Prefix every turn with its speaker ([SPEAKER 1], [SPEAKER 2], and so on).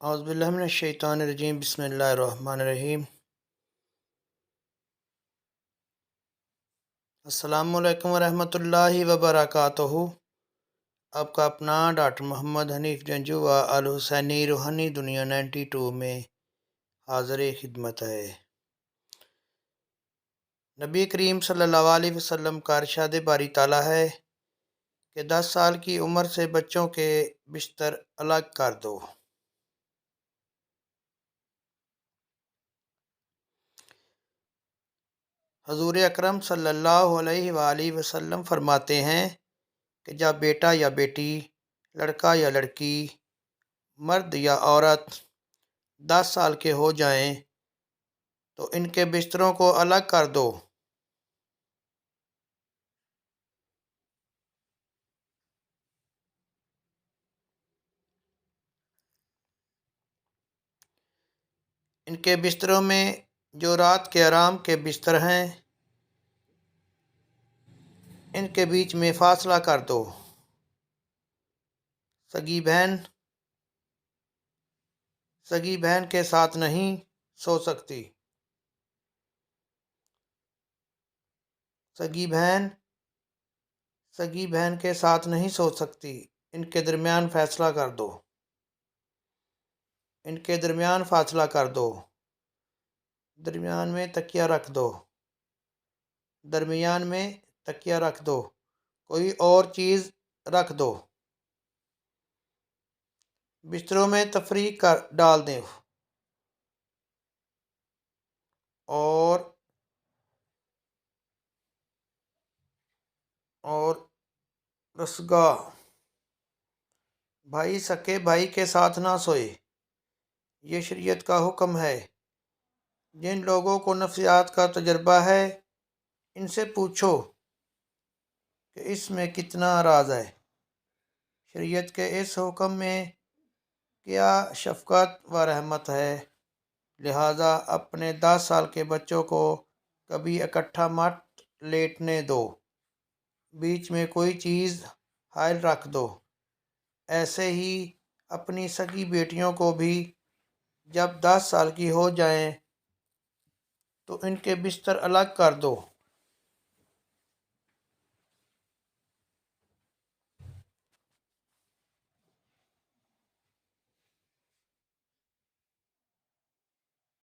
[SPEAKER 1] اعوذ باللہ من الشیطان الرجیم، بسم اللہ الرحمن الرحیم۔ السلام علیکم ورحمۃ اللہ وبرکاتہ۔ آپ کا اپنا ڈاکٹر محمد حنیف جنجو و الحسینی روحانی دنیا 92 میں حاضر خدمت ہے۔ نبی کریم صلی اللہ علیہ وسلم کا ارشاد باری تعالیٰ ہے کہ 10 سال کی عمر سے بچوں کے بستر الگ کر دو۔ حضور اکرم صلی اللہ علیہ وآلہ وسلم فرماتے ہیں کہ جب بیٹا یا بیٹی، لڑکا یا لڑکی، مرد یا عورت 10 سال کے ہو جائیں تو ان کے بستروں کو الگ کر دو۔ ان کے بستروں میں جو رات کے آرام کے بستر ہیں، ان کے بیچ میں فاصلہ کر دو۔ سگی بہن کے ساتھ نہیں سو سکتی۔ سگی بہن کے ساتھ نہیں سو سکتی۔ ان کے درمیان فاصلہ کر دو۔ درمیان میں تکیہ رکھ دو۔ کوئی اور چیز رکھ دو۔ بستروں میں تفریق ڈال دیں اور رسگاہ بھائی سکے بھائی کے ساتھ نہ سوئے۔ یہ شریعت کا حکم ہے۔ جن لوگوں کو نفسیات کا تجربہ ہے، ان سے پوچھو کہ اس میں کتنا راز ہے۔ شریعت کے اس حکم میں کیا شفقت و رحمت ہے۔ لہذا اپنے 10 سال کے بچوں کو کبھی اکٹھا مت لیٹنے دو۔ بیچ میں کوئی چیز حائل رکھ دو۔ ایسے ہی اپنی سگی بیٹیوں کو بھی جب 10 سال کی ہو جائیں تو ان کے بستر الگ کر دو۔